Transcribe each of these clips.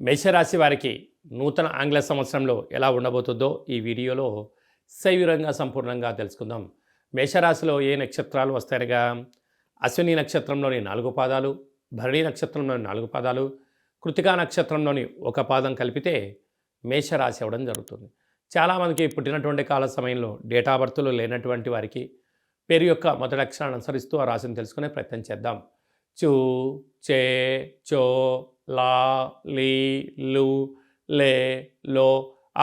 మేషరాశి వారికి నూతన ఆంగ్ల సంవత్సరంలో ఎలా ఉండబోతుందో ఈ వీడియోలో సవివరంగా సంపూర్ణంగా తెలుసుకుందాం. మేషరాశిలో ఏ నక్షత్రాలు వస్తాయనగా అశ్విని నక్షత్రంలోని 4 పాదాలు, భరణి నక్షత్రంలోని 4 పాదాలు, కృతికా నక్షత్రంలోని 1 పాదం కలిపితే మేషరాశి అవ్వడం జరుగుతుంది. చాలామందికి పుట్టినటువంటి కాల సమయంలో డేటా బర్త్లు లేనటువంటి వారికి పేరు యొక్క మొదటి అక్షరాన్ని అనుసరిస్తూ ఆ రాశిని తెలుసుకునే ప్రయత్నం చేద్దాం. చూ, చే, చో, లా, లీ, లు, లే, లో,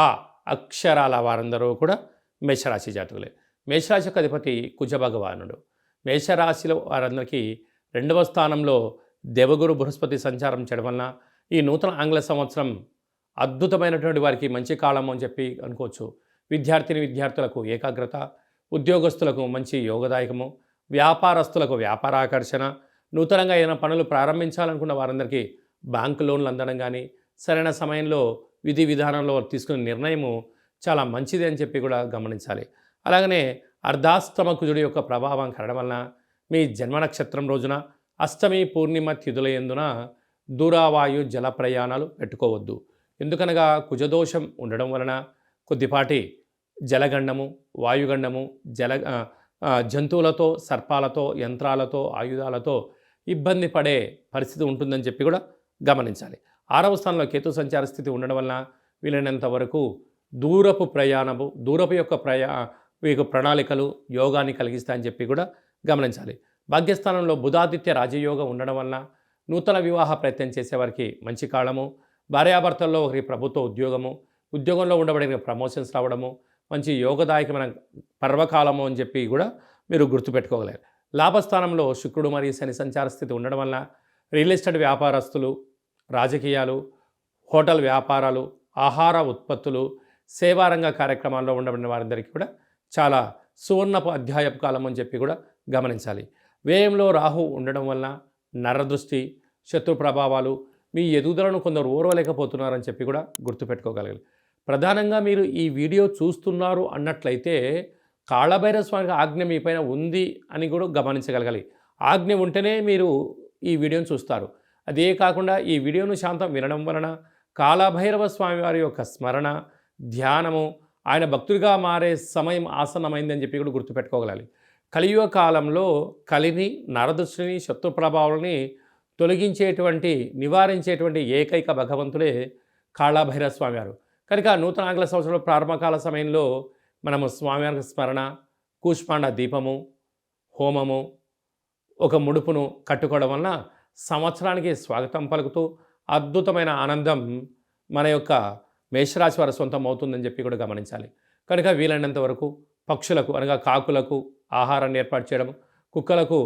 ఆ అక్షరాల వారందరూ కూడా మేషరాశి జాతకులే. మేషరాశి యొక్క అధిపతి కుజ భగవానుడు. మేషరాశిలో వారందరికీ 2వ స్థానంలో దేవగురు బృహస్పతి సంచారం చేయడం వలన ఈ నూతన ఆంగ్ల సంవత్సరం అద్భుతమైనటువంటి వారికి మంచి కాలం అని చెప్పి అనుకోవచ్చు. విద్యార్థులకు ఏకాగ్రత, ఉద్యోగస్తులకు మంచి యోగదాయకము, వ్యాపారస్తులకు వ్యాపార ఆకర్షణ, నూతనంగా ఏదైనా పనులు ప్రారంభించాలనుకున్న వారందరికీ బ్యాంకు లోన్లు అందడం కానీ, సరైన సమయంలో విధి విధానంలో తీసుకునే నిర్ణయము చాలా మంచిది అని చెప్పి కూడా గమనించాలి. అలాగనే అర్ధాష్టమ కుజుడి యొక్క ప్రభావం కలగడం వలన మీ జన్మ నక్షత్రం రోజున అష్టమి పూర్ణిమ తిథుల యందున దూరావాయు జల ప్రయాణాలు పెట్టుకోవద్దు. ఎందుకనగా కుజదోషం ఉండడం వలన కొద్దిపాటి జలగండము, వాయుగండము, జంతువులతో, సర్పాలతో, యంత్రాలతో, ఆయుధాలతో ఇబ్బంది పడే పరిస్థితి ఉంటుందని చెప్పి కూడా గమనించాలి. 6వ స్థానంలో కేతు సంచార స్థితి ఉండడం వలన వీలైనంత వరకు దూరపు యొక్క మీకు ప్రణాళికలు యోగాన్ని కలిగిస్తాయని చెప్పి కూడా గమనించాలి. భాగ్యస్థానంలో బుధాదిత్య రాజయోగం ఉండడం వలన నూతన వివాహ ప్రయత్నం చేసేవారికి మంచి కాలము, భార్యాభర్తల్లో ఒకరి ప్రభుత్వ ఉద్యోగంలో ఉండబడిన ప్రమోషన్స్ రావడము మంచి యోగదాయకమైన పర్వకాలము అని చెప్పి కూడా మీరు గుర్తుపెట్టుకోగలరు. లాభస్థానంలో శుక్రుడు మరియు శని సంచార స్థితి ఉండడం వలన రియల్ ఎస్టేట్ వ్యాపారస్తులు, రాజకీయాలు, హోటల్ వ్యాపారాలు, ఆహార ఉత్పత్తులు, సేవారంగ కార్యక్రమాల్లో ఉండబడిన వారందరికీ కూడా చాలా సువర్ణపు అధ్యాయపు కాలం అని చెప్పి కూడా గమనించాలి. వ్యయంలో రాహు ఉండడం వలన నరదృష్టి, శత్రు ప్రభావాలు, మీ ఎదుగుదలను కొందరు ఓర్వలేకపోతున్నారని చెప్పి కూడా గుర్తుపెట్టుకోగలగాలి. ప్రధానంగా మీరు ఈ వీడియో చూస్తున్నారు అన్నట్లయితే కాళభైరవ స్వామి ఆజ్ఞ మీ పైన ఉంది అని కూడా గమనించగలగాలి. ఆజ్ఞ ఉంటేనే మీరు ఈ వీడియోను చూస్తారు. అదే కాకుండా ఈ వీడియోను శాంతం వినడం వలన కాళభైరవ స్వామి వారి యొక్క స్మరణ, ధ్యానము, ఆయన భక్తుడిగా మారే సమయం ఆసన్నమైందని చెప్పి కూడా గుర్తుపెట్టుకోగలాలి. కలియుగ కాలంలో కలిని, నరదృష్టిని, శత్రు ప్రభావాలని నివారించేటువంటి ఏకైక భగవంతుడే కాళభైరవ స్వామి వారు. కనుక నూతన ఆంగ్ల సంవత్సరంలో ప్రారంభకాల సమయంలో మనము స్వామివారికి స్మరణ, కూష్మాండ దీపము, హోమము, ఒక ముడుపును కట్టుకోవడం వలన సంవత్సరానికి స్వాగతం పలుకుతూ అద్భుతమైన ఆనందం మన యొక్క మేషరాశి వారి సొంతం అవుతుందని చెప్పి కూడా గమనించాలి. కనుక వీలైనంత వరకు పక్షులకు అనగా కాకులకు ఆహారాన్ని ఏర్పాటు చేయడం, కుక్కలకు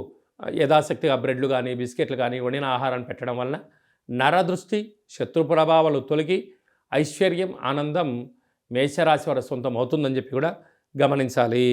యథాశక్తిగా బ్రెడ్లు కానీ బిస్కెట్లు కానీ వండిన ఆహారాన్ని పెట్టడం వలన నరదృష్టి, శత్రు ప్రభావాలు తొలగి ఐశ్వర్యం, ఆనందం మేషరాశి వారి సొంతం అవుతుందని చెప్పి కూడా గమనించాలి.